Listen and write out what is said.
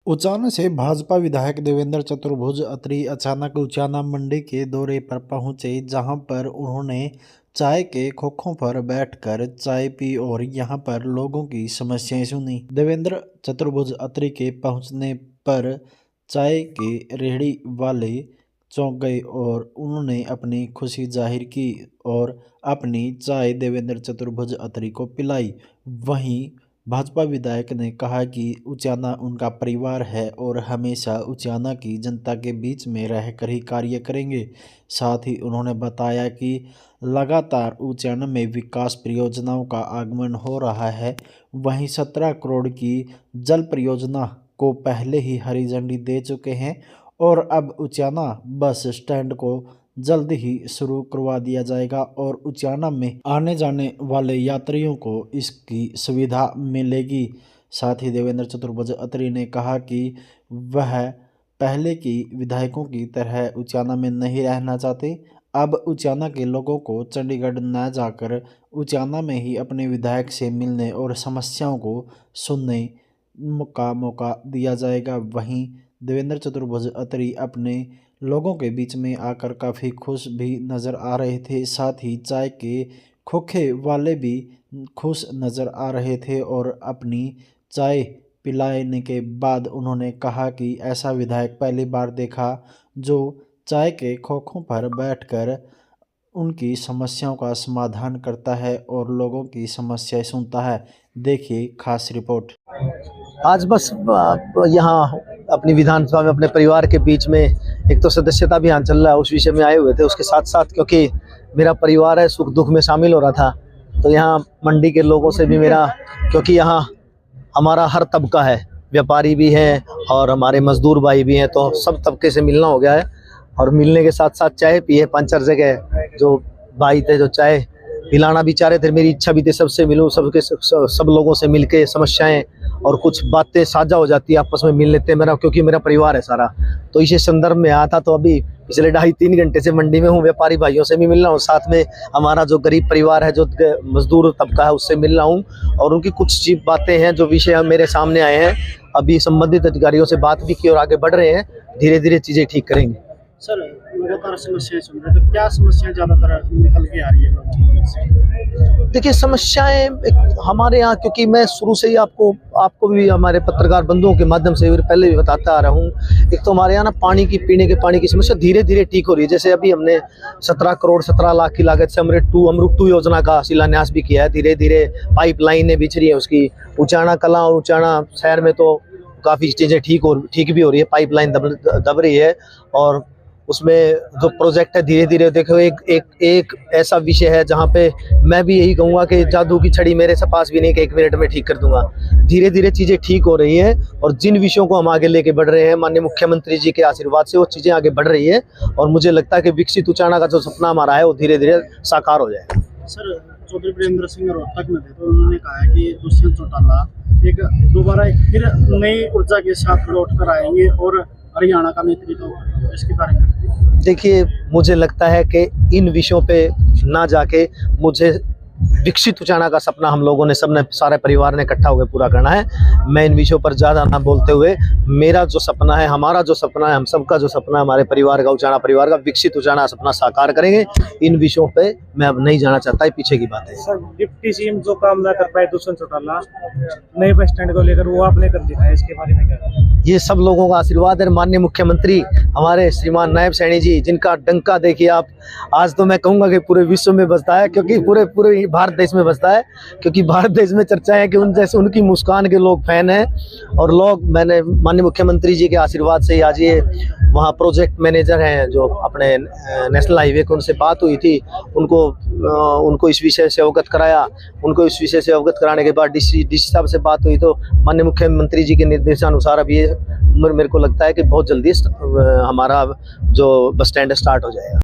उचाना से भाजपा विधायक देवेंद्र चतुर्भुज अत्री अचानक उचाना मंडी के दौरे पर पहुंचे, जहां पर उन्होंने चाय के खोखों पर बैठकर चाय पी और यहां पर लोगों की समस्याएं सुनी। देवेंद्र चतुर्भुज अत्री के पहुंचने पर चाय के रेहड़ी वाले चौंक गए और उन्होंने अपनी खुशी जाहिर की और अपनी चाय देवेंद्र चतुर्भुज अत्री को पिलाई। वहीं भाजपा विधायक ने कहा कि उचाना उनका परिवार है और हमेशा उचाना की जनता के बीच में रहकर ही कार्य करेंगे। साथ ही उन्होंने बताया कि लगातार उचाना में विकास परियोजनाओं का आगमन हो रहा है। वहीं 17 करोड़ की जल परियोजना को पहले ही हरी झंडी दे चुके हैं और अब उचाना बस स्टैंड को जल्द ही शुरू करवा दिया जाएगा और उचाना में आने जाने वाले यात्रियों को इसकी सुविधा मिलेगी। साथ ही देवेंद्र चतुर्भुज अत्री ने कहा कि वह पहले की विधायकों की तरह उचाना में नहीं रहना चाहते। अब उचाना के लोगों को चंडीगढ़ न जाकर उचाना में ही अपने विधायक से मिलने और समस्याओं को सुनने का मौका दिया जाएगा। वहीं देवेंद्र चतुर्भुज अत्री अपने लोगों के बीच में आकर काफ़ी खुश भी नज़र आ रहे थे। साथ ही चाय के खोखे वाले भी खुश नज़र आ रहे थे और अपनी चाय पिलाने के बाद उन्होंने कहा कि ऐसा विधायक पहली बार देखा जो चाय के खोखों पर बैठकर उनकी समस्याओं का समाधान करता है और लोगों की समस्याएं सुनता है। देखिए खास रिपोर्ट। आज बस यहाँ अपनी विधानसभा में अपने परिवार के बीच में एक तो सदस्यता अभियान चल रहा है, उस विषय में आए हुए थे। उसके साथ साथ क्योंकि मेरा परिवार है, सुख दुख में शामिल हो रहा था, तो यहाँ मंडी के लोगों से भी मेरा, क्योंकि यहाँ हमारा हर तबका है, व्यापारी भी हैं और हमारे मजदूर भाई भी हैं, तो सब तबके से मिलना हो गया है। और मिलने के साथ साथ चाय पिए 5-4 जगह जो भाई थे जो चाय पिलाना भी चाह रहे थे। मेरी इच्छा भी थी सबसे मिलूं, सब लोगों से मिलके समस्याएं और कुछ बातें साझा हो जाती है, आपस में मिल लेते हैं क्योंकि मेरा परिवार है सारा। तो इसी संदर्भ में आया था। तो अभी पिछले 2.5-3 घंटे से मंडी में हूँ, व्यापारी भाइयों से भी मिल रहा हूँ, साथ में हमारा जो गरीब परिवार है, जो मजदूर तबका है, उससे मिल रहा हूँ और उनकी कुछ बातें हैं जो विषय मेरे सामने आए हैं। अभी संबंधित अधिकारियों से बात भी की और आगे बढ़ रहे हैं, धीरे धीरे चीज़ें ठीक करेंगे। सर, लगातार समस्याएं सुन रहे, तो क्या समस्याएं ज़्यादातर निकल के आ रही है लोगों से? देखिए, समस्याएं हमारे यहाँ, क्योंकि मैं शुरू से ही आपको भी हमारे पत्रकार बंधुओं के माध्यम से पहले भी बताता आ रहा हूँ। एक तो हमारे यहाँ ना पानी की, पीने के पानी की समस्या धीरे धीरे ठीक हो रही है। जैसे अभी हमने 17 करोड़ 17 लाख की लागत से अमृत 2 योजना का शिलान्यास भी किया है। धीरे धीरे पाइपलाइनें बिछ रही है उसकी। उचाना कला और उचाना शहर में तो काफ़ी चीज़ें ठीक भी हो रही है, पाइपलाइन दब रही है। और उसमें जो प्रोजेक्ट है, धीरे धीरे देखो, एक ऐसा विषय है जहाँ पे मैं भी यही कहूँगा कि जादू की छड़ी मेरे से पास भी नहीं कि 1 मिनट में ठीक कर दूंगा। धीरे धीरे चीज़ें ठीक हो रही हैं और जिन विषयों को हम आगे लेके बढ़ रहे हैं, माननीय मुख्यमंत्री जी के आशीर्वाद से वो चीज़ें आगे बढ़ रही है और मुझे लगता है कि विकसित उचाना का जो सपना हमारा है वो धीरे धीरे साकार हो जाएगा। सर, चौधरी वीरेंद्र सिंह रोहतक में थे, तो उन्होंने कहा है कि दुष्यंत चौटाला दोबारा फिर नई ऊर्जा के साथ लौट कर आएंगे और हरियाणा का नेतृत्व इसके बारे में। देखिए, मुझे लगता है कि इन विषयों पे ना जाके मुझे विकसित उचाना का सपना हम लोगों ने सबने, सारे परिवार ने इकट्ठा होकर पूरा करना है। मैं इन विषयों पर ज़्यादा ना बोलते हुए, मेरा जो सपना है, हमारा जो सपना है, हम सबका जो सपना है, हमारे परिवार का, उचाना परिवार का विकसित उचाना सपना साकार करेंगे। इन विषयों पे मैं अब नहीं जाना चाहता, है पीछे की बात है। सर, डिप्टी सीएम जो काम ना कर पाए दुष्यंत चौटाला नए बस स्टैंड को लेकर, वो आपने कर दिखाया, इसके बारे में क्या? ये सब लोगों का आशीर्वाद है। माननीय मुख्यमंत्री हमारे श्रीमान नायब सैनी जी, जिनका डंका देखिए आप, आज तो मैं कहूँगा कि पूरे विश्व में बजता है, क्योंकि पूरे भारत देश में बजता है, क्योंकि भारत देश में चर्चा है कि उनकी मुस्कान के लोग फैन हैं। और मैंने माननीय मुख्यमंत्री जी के आशीर्वाद से आज ये वहाँ प्रोजेक्ट मैनेजर हैं जो अपने नेशनल हाईवे के, उनसे बात हुई थी, उनको इस विषय से अवगत कराया। उनको इस विषय से अवगत कराने के बाद डी साहब से बात हुई, तो माननीय मुख्यमंत्री जी के निर्देशानुसार अब ये मेरे को लगता है कि बहुत जल्दी हमारा जो बस स्टैंड स्टार्ट हो जाएगा।